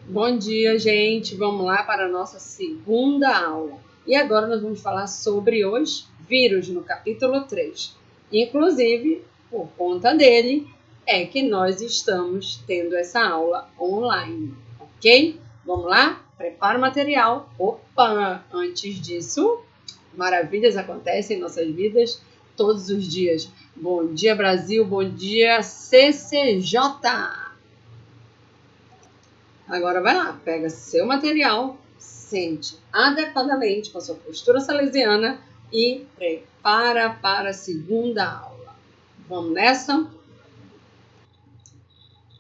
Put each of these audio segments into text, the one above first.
Bom dia, gente! Vamos lá para a nossa segunda aula. E agora nós vamos falar sobre os vírus no capítulo 3. Inclusive, por conta dele, é que nós estamos tendo essa aula online, ok? Vamos lá? Prepara o material. Opa! Antes disso, maravilhas acontecem em nossas vidas todos os dias. Bom dia, Brasil! Bom dia, CCJ! Agora vai lá, pega seu material, sente adequadamente com a sua postura salesiana e prepara para a segunda aula. Vamos nessa?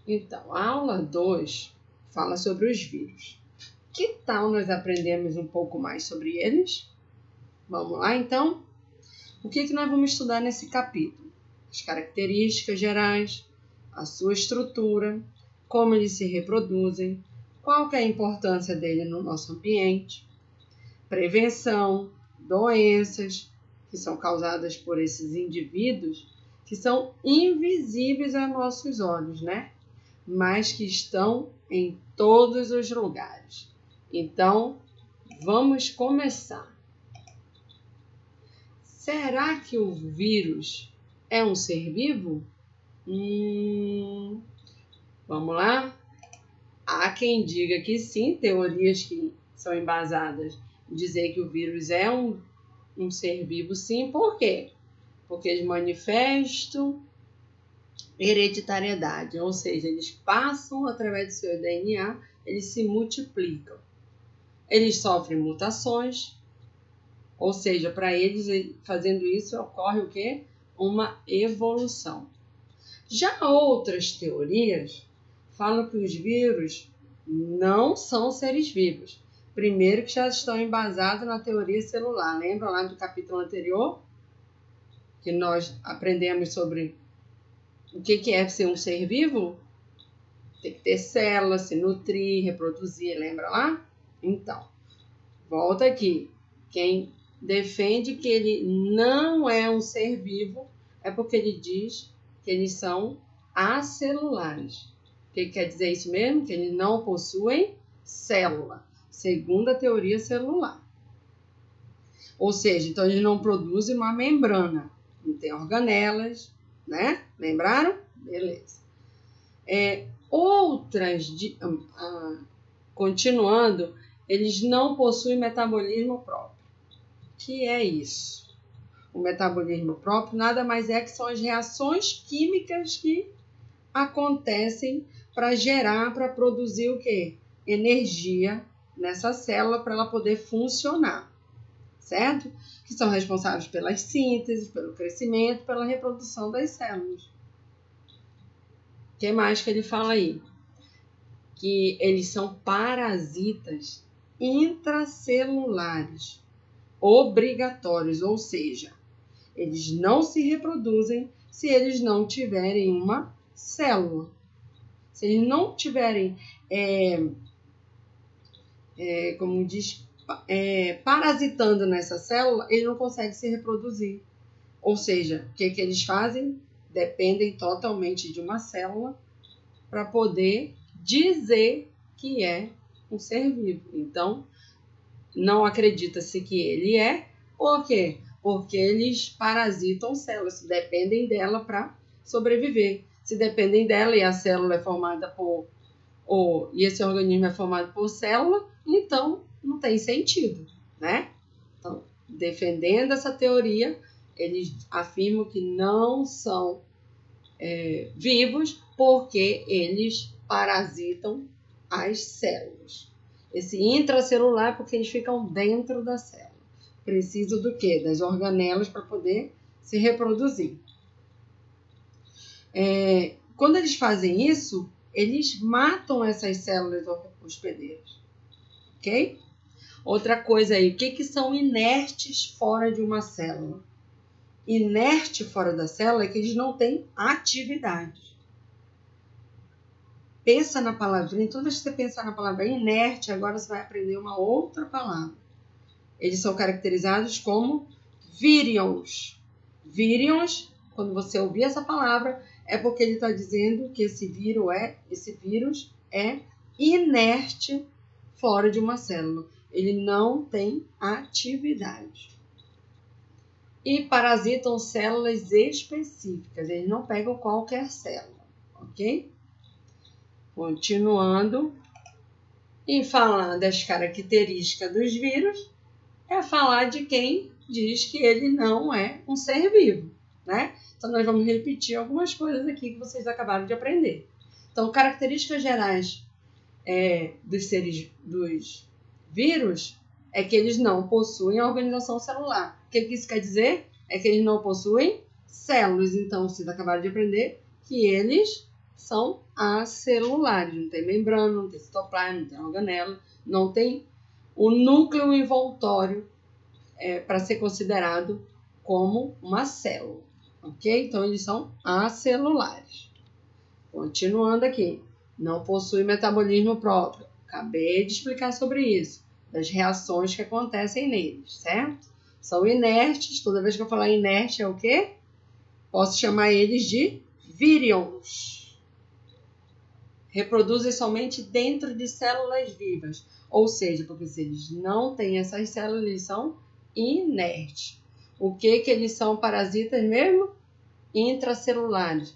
Então, a aula 2 fala sobre os vírus. Que tal nós aprendemos um pouco mais sobre eles? Vamos lá, então? O que nós vamos estudar nesse capítulo? As características gerais, a sua estrutura, como eles se reproduzem, qual que é a importância dele no nosso ambiente, prevenção, doenças que são causadas por esses indivíduos que são invisíveis a nossos olhos, né? Mas que estão em todos os lugares. Então, vamos começar. Será que o vírus é um ser vivo? Vamos lá? Há quem diga que sim, teorias que são embasadas em dizer que o vírus é um ser vivo, sim. Por quê? Porque eles manifestam hereditariedade, ou seja, eles passam através do seu DNA, eles se multiplicam. Eles sofrem mutações, ou seja, para eles, fazendo isso, ocorre o quê? Uma evolução. Já outras teorias falam que os vírus não são seres vivos. Primeiro que já estão embasados na teoria celular. Lembra lá do capítulo anterior? Que nós aprendemos sobre o que é ser um ser vivo? Tem que ter células, se nutrir, reproduzir, lembra lá? Então, volta aqui. Quem defende que ele não é um ser vivo é porque ele diz que eles são acelulares. O que quer dizer isso mesmo? Que eles não possuem célula, segundo a teoria celular. Ou seja, então eles não produzem uma membrana, não tem organelas, né? Lembraram? Beleza. Continuando, eles não possuem metabolismo próprio. O que é isso? O metabolismo próprio nada mais é que são as reações químicas que acontecem para produzir o quê? Energia nessa célula para ela poder funcionar, certo? Que são responsáveis pelas sínteses, pelo crescimento, pela reprodução das células. O que mais que ele fala aí? Que eles são parasitas intracelulares, obrigatórios, ou seja, eles não se reproduzem se eles não tiverem uma célula. Se eles não tiverem, parasitando nessa célula, ele não consegue se reproduzir. Ou seja, o que eles fazem? Dependem totalmente de uma célula para poder dizer que é um ser vivo. Então, não acredita-se que ele é. Por quê? Porque eles parasitam células, dependem dela para sobreviver. Se dependem dela e a célula é formada e esse organismo é formado por célula, então não tem sentido, né? Então, defendendo essa teoria, eles afirmam que não são vivos porque eles parasitam as células. Esse intracelular porque eles ficam dentro da célula. Precisa do quê? Das organelas para poder se reproduzir. Quando eles fazem isso, eles matam essas células hospedeiras. Ok? Outra coisa aí, o que são inertes fora de uma célula? Inerte fora da célula é que eles não têm atividade. Pensa na palavrinha, toda vez que você pensar na palavra inerte, agora você vai aprender uma outra palavra. Eles são caracterizados como vírions. Vírions, quando você ouvir essa palavra, é porque ele está dizendo que esse vírus é inerte fora de uma célula. Ele não tem atividade. E parasitam células específicas. Eles não pegam qualquer célula, ok? Continuando. E falar das características dos vírus é falar de quem diz que ele não é um ser vivo, né? Então, nós vamos repetir algumas coisas aqui que vocês acabaram de aprender. Então, características gerais dos vírus é que eles não possuem organização celular. O que isso quer dizer? É que eles não possuem células. Então, vocês acabaram de aprender que eles são acelulares. Não tem membrana, não tem citoplasma, não tem organela, não tem o núcleo envoltório para ser considerado como uma célula. Ok? Então, eles são acelulares. Continuando aqui. Não possui metabolismo próprio. Acabei de explicar sobre isso. Das reações que acontecem neles, certo? São inertes. Toda vez que eu falar inerte é o quê? Posso chamar eles de vírions. Reproduzem somente dentro de células vivas. Ou seja, porque se eles não têm essas células, eles são inertes. O que eles são parasitas mesmo? Intracelulares.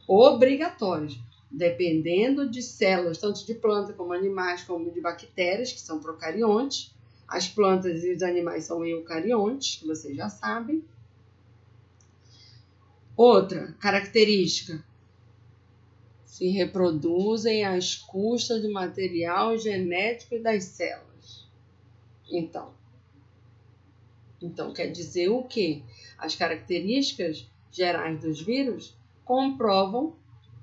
Obrigatórios. Dependendo de células, tanto de planta como animais, como de bactérias, que são procariontes. As plantas e os animais são eucariontes, que vocês já sabem. Outra característica. Se reproduzem às custas do material genético das células. Então quer dizer o quê? As características gerais dos vírus comprovam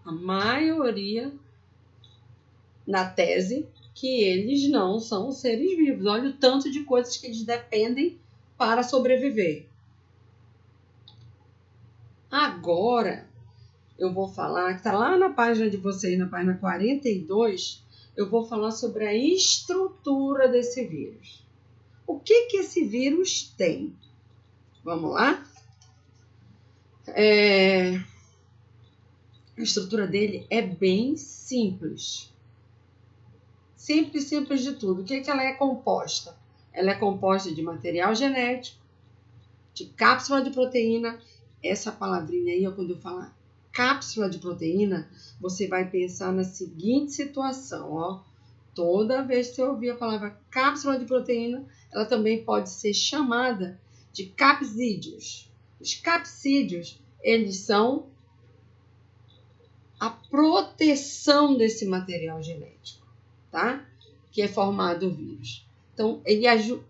a maioria na tese que eles não são seres vivos. Olha o tanto de coisas que eles dependem para sobreviver. Agora, eu vou falar, que está lá na página de vocês, na página 42, eu vou falar sobre a estrutura desse vírus. O que esse vírus tem? Vamos lá? A estrutura dele é bem simples. Simples de tudo. O que ela é composta? Ela é composta de material genético, de cápsula de proteína. Essa palavrinha aí, quando eu falar cápsula de proteína, você vai pensar na seguinte situação, ó. Toda vez que você ouvir a palavra cápsula de proteína, ela também pode ser chamada de capsídeos. Os capsídeos, eles são a proteção desse material genético, tá? Que é formado o vírus. Então, ele ajuda.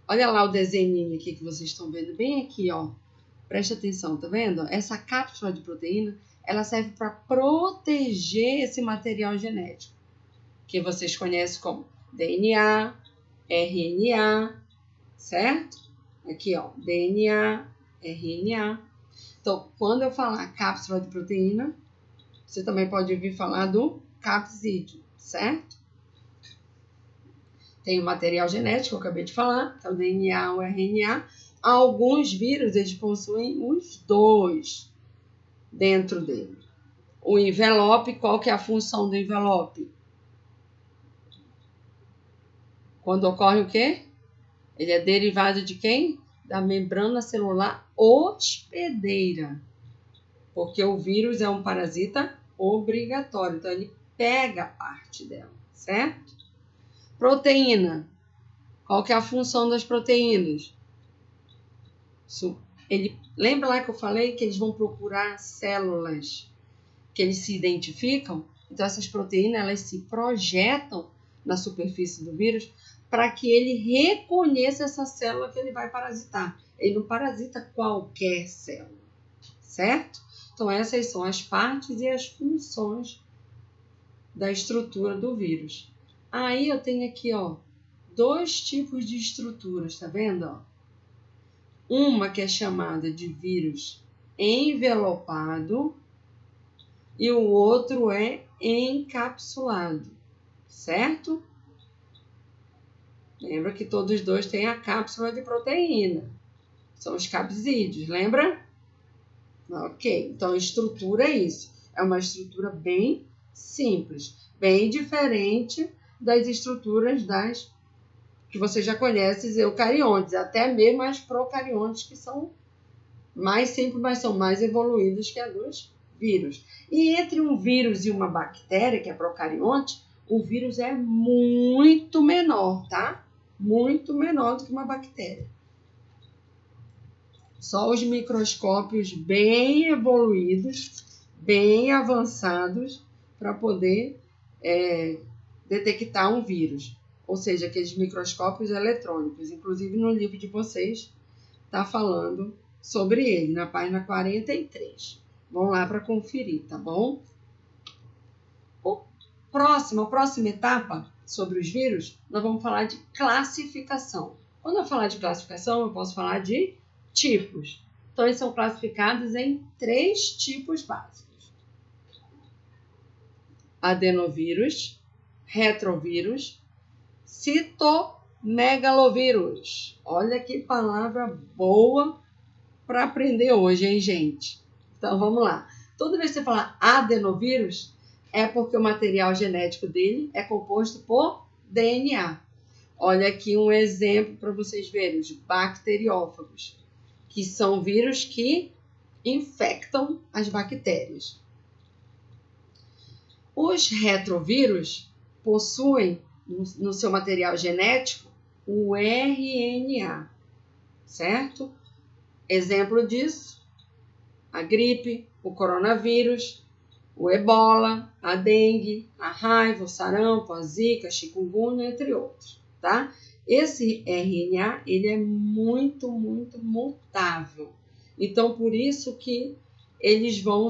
Olha lá o desenho aqui que vocês estão vendo bem aqui, ó. Presta atenção, tá vendo? Essa cápsula de proteína, ela serve para proteger esse material genético, que vocês conhecem como DNA, RNA, certo? Aqui, ó, DNA, RNA. Então, quando eu falar cápsula de proteína, você também pode ouvir falar do capsídeo, certo? Tem o material genético, eu acabei de falar, que é o DNA, o RNA. Alguns vírus, eles possuem os dois dentro dele. O envelope, qual que é a função do envelope? Quando ocorre o quê? Ele é derivado de quem? Da membrana celular hospedeira. Porque o vírus é um parasita obrigatório, então ele pega parte dela, certo? Proteína. Qual que é a função das proteínas? Lembra lá que eu falei que eles vão procurar células que eles se identificam? Então, essas proteínas, elas se projetam na superfície do vírus para que ele reconheça essa célula que ele vai parasitar. Ele não parasita qualquer célula, certo? Então, essas são as partes e as funções da estrutura do vírus. Aí, eu tenho aqui, ó, dois tipos de estruturas, tá vendo? Ó? Uma que é chamada de vírus envelopado e o outro é encapsulado, certo? Lembra que todos os dois têm a cápsula de proteína. São os capsídeos, lembra? Ok, então a estrutura é isso. É uma estrutura bem simples. bem diferente das estruturas das que você já conhece, os eucariontes, até mesmo as procariontes, que são mais simples, mas são mais evoluídos que a dos vírus. E entre um vírus e uma bactéria, que é procarionte, o vírus é muito menor, tá? Muito menor do que uma bactéria. Só os microscópios bem evoluídos, bem avançados, para poder detectar um vírus. Ou seja, aqueles microscópios eletrônicos. Inclusive, no livro de vocês, está falando sobre ele, na página 43. Vão lá para conferir, tá bom? A próxima etapa sobre os vírus, nós vamos falar de classificação. Quando eu falar de classificação, eu posso falar de tipos. Então, eles são classificados em 3 tipos básicos: adenovírus, retrovírus, citomegalovírus. Olha que palavra boa para aprender hoje, hein, gente? Então, vamos lá. Toda vez que você falar adenovírus, é porque o material genético dele é composto por DNA. Olha aqui um exemplo para vocês verem: os bacteriófagos, que são vírus que infectam as bactérias. Os retrovírus possuem no seu material genético o RNA, certo? Exemplo disso: a gripe, o coronavírus, o ebola, a dengue, a raiva, o sarampo, a zika, a chikungunya, entre outros, tá? Esse RNA, ele é muito mutável. Então, por isso que eles vão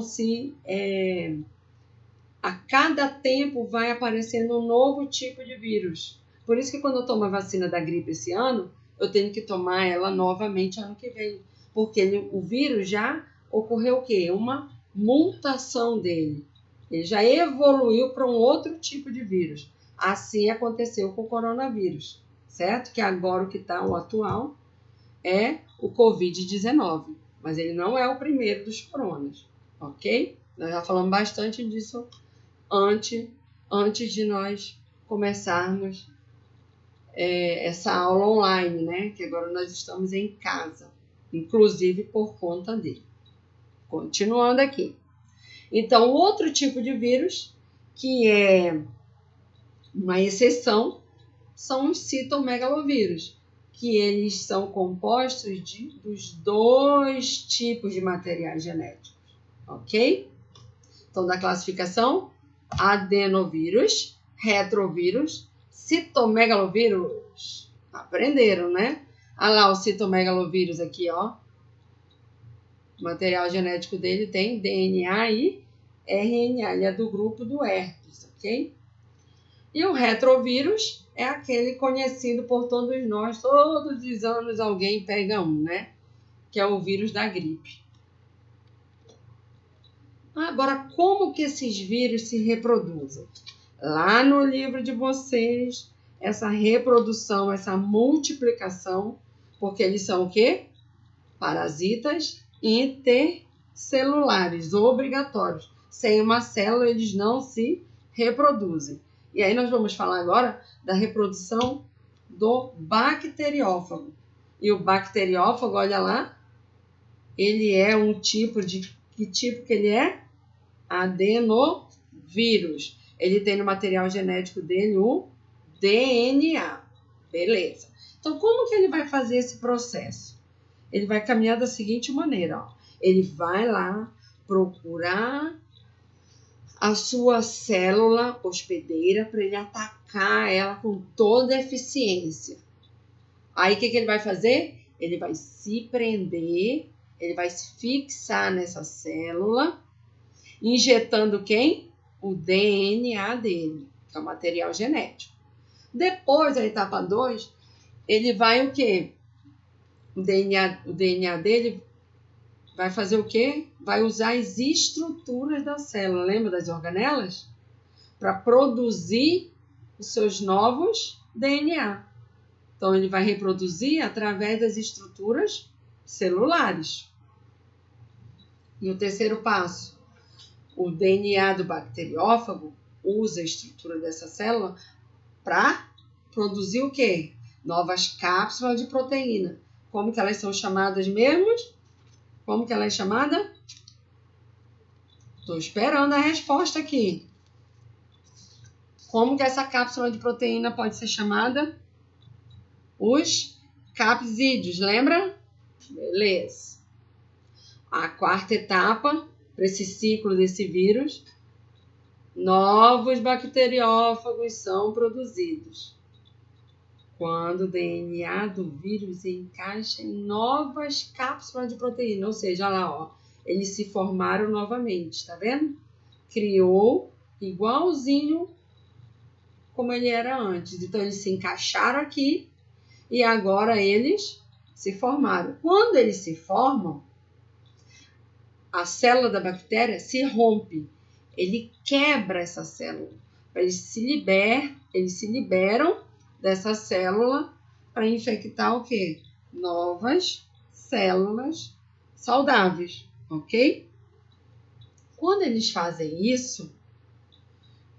a cada tempo vai aparecendo um novo tipo de vírus. Por isso que quando eu tomo a vacina da gripe esse ano, eu tenho que tomar ela novamente ano que vem. Porque o vírus já ocorreu o quê? Uma mutação dele. Ele já evoluiu para um outro tipo de vírus. Assim aconteceu com o coronavírus, certo? Que agora o atual é o Covid-19. Mas ele não é o primeiro dos coronas, ok? Nós já falamos bastante disso antes de nós começarmos essa aula online, né? Que agora nós estamos em casa, inclusive por conta dele. Continuando aqui. Então, outro tipo de vírus, que é uma exceção, são os citomegalovírus, que eles são compostos dos 2 tipos de materiais genéticos, ok? Então, da classificação: adenovírus, retrovírus, citomegalovírus. Aprenderam, né? Olha lá o citomegalovírus aqui, ó. O material genético dele tem DNA e RNA, ele é do grupo do herpes, ok? E o retrovírus é aquele conhecido por todos nós, todos os anos alguém pega um, né? Que é o vírus da gripe. Agora, como que esses vírus se reproduzem? Lá no livro de vocês, essa reprodução, essa multiplicação, porque eles são o quê? Parasitas intercelulares, obrigatórios. Sem uma célula, eles não se reproduzem. E aí nós vamos falar agora da reprodução do bacteriófago. E o bacteriófago, olha lá, ele é um tipo de... Que tipo que ele é? Adenovírus. Ele tem no material genético dele o DNA. Beleza. Então, como que ele vai fazer esse processo? Ele vai caminhar da seguinte maneira, ó. Ele vai lá procurar a sua célula hospedeira para ele atacar ela com toda a eficiência. Aí, o que ele vai fazer? Ele vai se prender, ele vai se fixar nessa célula, injetando quem? O DNA dele, que é o material genético. Depois, a etapa 2, ele vai o quê? O DNA dele vai fazer o quê? Vai usar as estruturas da célula, lembra das organelas? Para produzir os seus novos DNA. Então, ele vai reproduzir através das estruturas celulares. E o terceiro passo, o DNA do bacteriófago, usa a estrutura dessa célula para produzir o quê? Novas cápsulas de proteína. Como que elas são chamadas mesmo? Como que ela é chamada? Estou esperando a resposta aqui. Como que essa cápsula de proteína pode ser chamada? Os capsídeos, lembra? Beleza. A quarta etapa para esse ciclo desse vírus, novos bacteriófagos são produzidos quando o DNA do vírus encaixa em novas cápsulas de proteína, ou seja, olha lá, ó, eles se formaram novamente, tá vendo? Criou igualzinho como ele era antes. Então, eles se encaixaram aqui e agora eles se formaram. Quando eles se formam, a célula da bactéria se rompe. Ele quebra essa célula. Eles se liberam dessa célula para infectar o quê? Novas células saudáveis, ok? Quando eles fazem isso,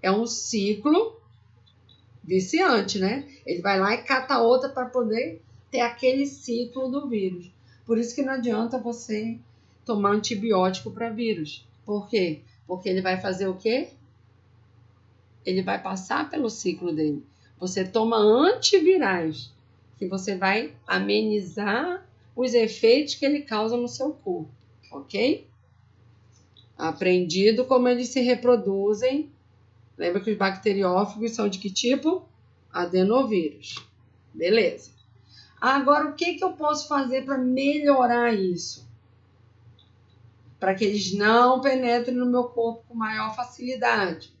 é um ciclo viciante, né? Ele vai lá e cata outra para poder ter aquele ciclo do vírus. Por isso que não adianta você tomar antibiótico para vírus. Por quê? Porque ele vai fazer o quê? Ele vai passar pelo ciclo dele. Você toma antivirais, que você vai amenizar os efeitos que ele causa no seu corpo, ok? Aprendido como eles se reproduzem. Lembra que os bacteriófagos são de que tipo? Adenovírus. Beleza. Agora, o que eu posso fazer para melhorar isso? Para que eles não penetrem no meu corpo com maior facilidade.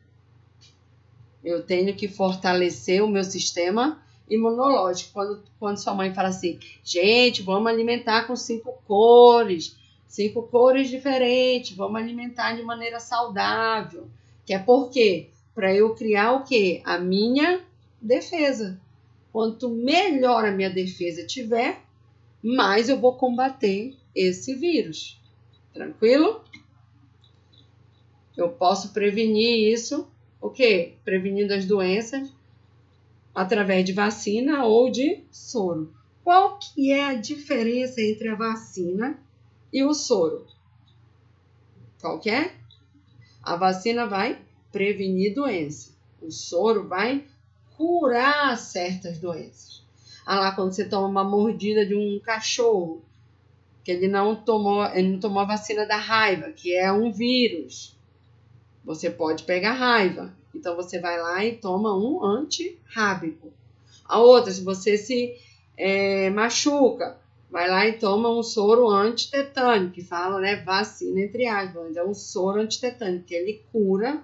Eu tenho que fortalecer o meu sistema imunológico. Quando sua mãe fala assim, gente, vamos alimentar com 5 cores diferentes, vamos alimentar de maneira saudável. Que é por quê? Para eu criar o quê? A minha defesa. Quanto melhor a minha defesa tiver, mais eu vou combater esse vírus. Tranquilo? Eu posso prevenir isso, o quê? Prevenindo as doenças através de vacina ou de soro. Qual que é a diferença entre a vacina e o soro? Qual que é? A vacina vai prevenir doença. O soro vai curar certas doenças. Ah lá, quando você toma uma mordida de um cachorro, que ele não tomou a vacina da raiva, que é um vírus. Você pode pegar raiva. Então, você vai lá e toma um antirrábico. A outra, se você se machuca, vai lá e toma um soro antitetânico, que fala, né, vacina entre aspas, mas é um soro antitetânico, que ele cura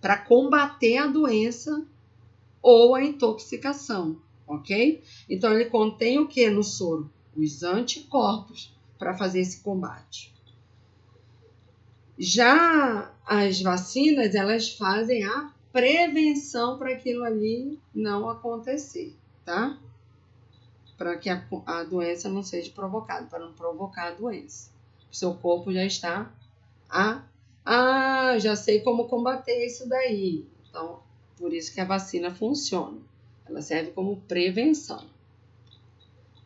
para combater a doença ou a intoxicação, ok? Então, ele contém o que no soro? Os anticorpos para fazer esse combate. Já as vacinas, elas fazem a prevenção para aquilo ali não acontecer, tá? Para que a doença não seja provocada, para não provocar a doença. O seu corpo já está já sei como combater isso daí. Então, por isso que a vacina funciona. Ela serve como prevenção.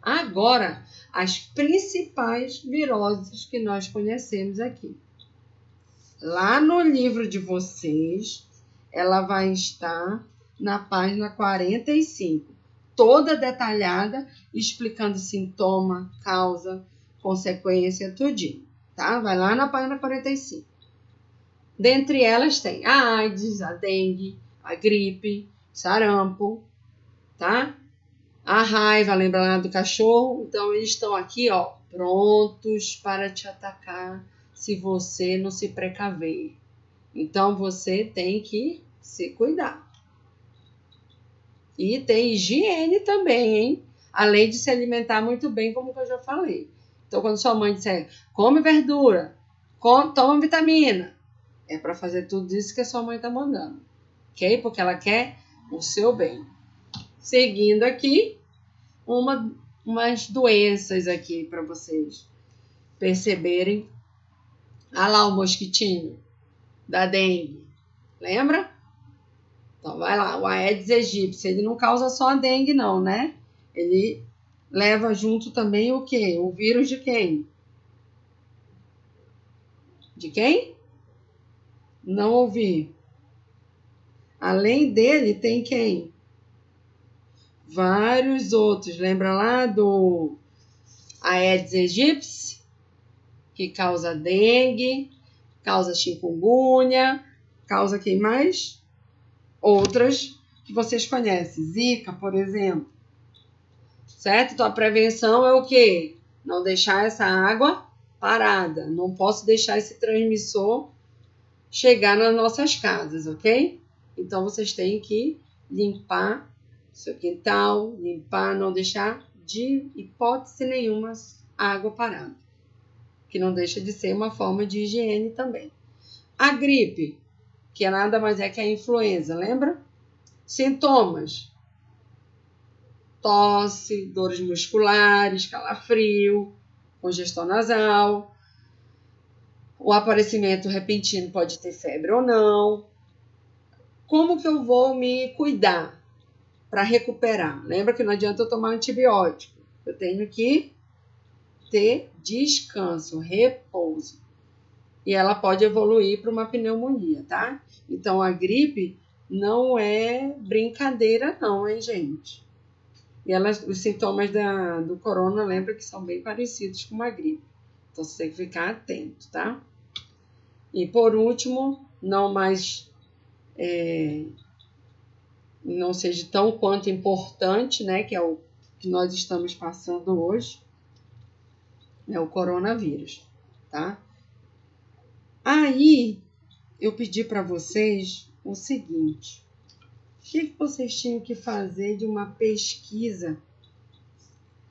Agora, as principais viroses que nós conhecemos aqui. Lá no livro de vocês, ela vai estar na página 45, toda detalhada, explicando sintoma, causa, consequência, tudinho, tá? Vai lá na página 45. Dentre elas tem a AIDS, a dengue, a gripe, sarampo, tá? A raiva, lembra lá do cachorro? Então, eles estão aqui, ó, prontos para te atacar se você não se precaver. Então, você tem que se cuidar. E tem higiene também, hein? Além de se alimentar muito bem, como eu já falei. Então, quando sua mãe disser, come verdura, toma vitamina, é para fazer tudo isso que a sua mãe está mandando. Ok? Porque ela quer o seu bem. Seguindo aqui, umas doenças aqui para vocês perceberem. Olha lá o mosquitinho. da dengue. Lembra? Então, vai lá. O Aedes aegypti, ele não causa só a dengue, não, né? Ele leva junto também o quê? O vírus de quem? De quem? Não ouvi. Além dele, tem quem? Vários outros. Lembra lá do Aedes aegypti, que causa dengue, causa chikungunya, causa quem mais? Outras que vocês conhecem. Zika, por exemplo. Certo? Então, a prevenção é o quê? Não deixar essa água parada. Não posso deixar esse transmissor chegar nas nossas casas, ok? Então, vocês têm que limpar seu quintal, limpar, não deixar de hipótese nenhuma água parada. Que não deixa de ser uma forma de higiene também. A gripe, que nada mais é que a influenza, lembra? Sintomas: tosse, dores musculares, calafrio, congestão nasal. O aparecimento repentino pode ter febre ou não. Como que eu vou me cuidar para recuperar? Lembra que não adianta eu tomar antibiótico. Eu tenho que ter descanso, repouso. E ela pode evoluir para uma pneumonia, tá? Então, a gripe não é brincadeira não, hein, gente? E os sintomas do corona, lembra que são bem parecidos com uma gripe. Então, você tem que ficar atento, tá? E, por último, não seja tão quanto importante, né? Que é o que nós estamos passando hoje, é o coronavírus, tá? Aí, eu pedi para vocês o seguinte: o que vocês tinham que fazer de uma pesquisa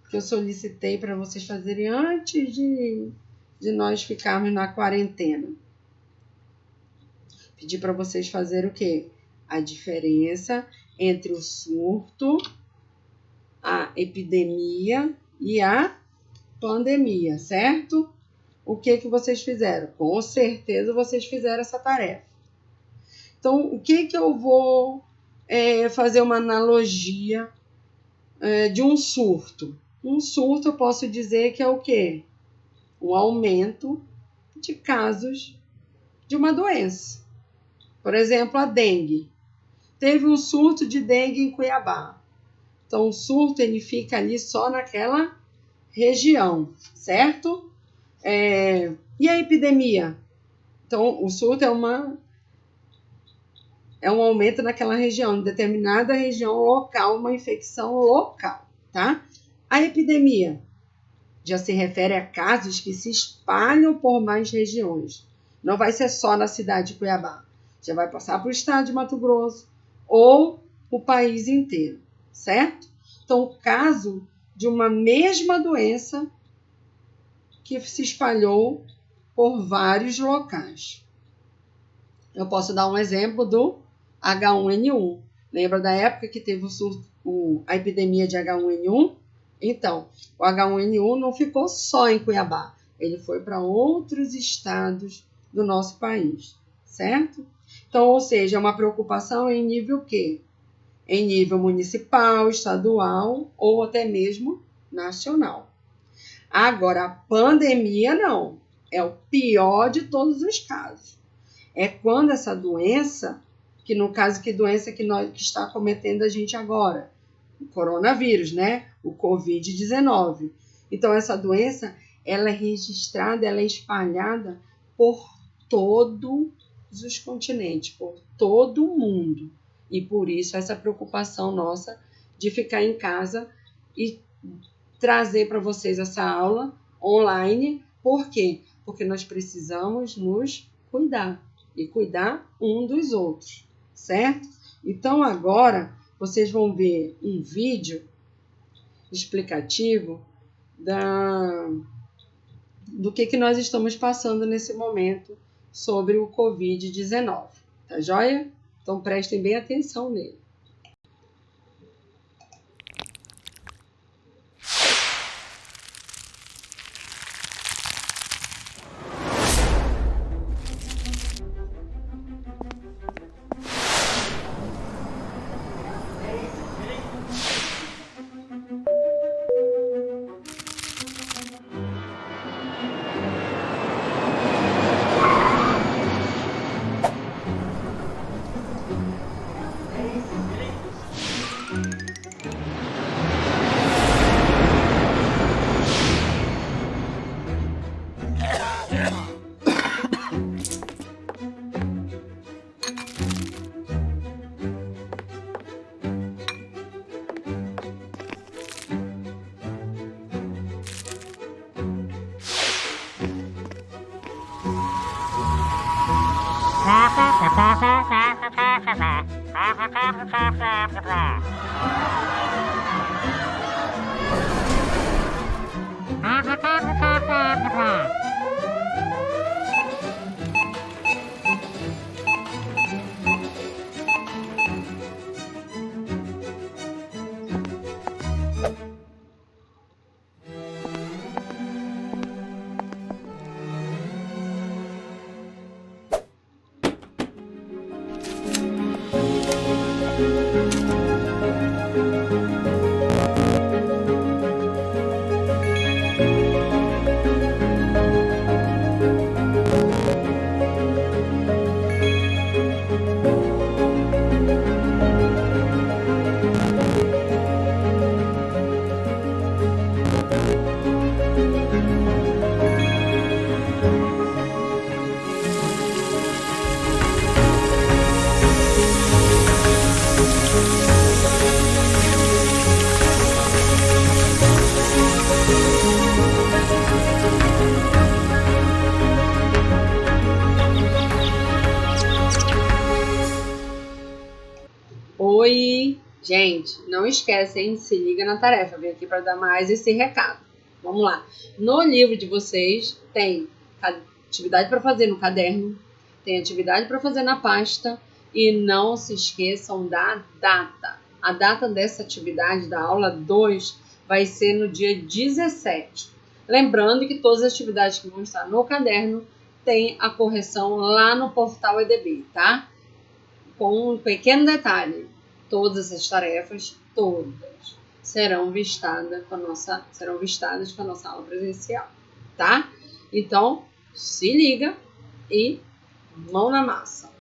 que eu solicitei para vocês fazerem antes de nós ficarmos na quarentena? Pedi para vocês fazerem o quê? A diferença entre o surto, a epidemia e a pandemia, certo? O que vocês fizeram? Com certeza vocês fizeram essa tarefa. Então, o que eu vou fazer uma analogia de um surto? Um surto eu posso dizer que é o quê? Um aumento de casos de uma doença. Por exemplo, a dengue. Teve um surto de dengue em Cuiabá. Então, o surto ele fica ali só naquela região, certo? E a epidemia? Então, o surto é um aumento naquela região, em determinada região local, uma infecção local, tá? A epidemia já se refere a casos que se espalham por mais regiões. Não vai ser só na cidade de Cuiabá. Já vai passar para o estado de Mato Grosso ou o país inteiro, certo? Então, o caso de uma mesma doença que se espalhou por vários locais. Eu posso dar um exemplo do H1N1. Lembra da época que teve a epidemia de H1N1? Então, o H1N1 não ficou só em Cuiabá. Ele foi para outros estados do nosso país, certo? Então, ou seja, é uma preocupação em nível quê? Em nível municipal, estadual ou até mesmo nacional. Agora, a pandemia não. É o pior de todos os casos. É quando essa doença, que no caso, que doença que está cometendo a gente agora? O coronavírus, né? O Covid-19. Então, essa doença, ela é registrada, ela é espalhada por todos os continentes, por todo o mundo. E por isso, essa preocupação nossa de ficar em casa e trazer para vocês essa aula online. Por quê? Porque nós precisamos nos cuidar e cuidar um dos outros, certo? Então, agora, vocês vão ver um vídeo explicativo do que nós estamos passando nesse momento sobre o Covid-19. Tá joia? Então, prestem bem atenção nele. Oi, gente, não esquece, hein? Se liga na tarefa. Eu vim aqui para dar mais esse recado. Vamos lá. No livro de vocês tem atividade para fazer no caderno, tem atividade para fazer na pasta e não se esqueçam da data. A data dessa atividade da aula 2 vai ser no dia 17. Lembrando que todas as atividades que vão estar no caderno tem a correção lá no portal EDB, tá? Com um pequeno detalhe, todas as tarefas, todas, serão vistadas com a nossa aula presencial, tá? Então, se liga e mão na massa.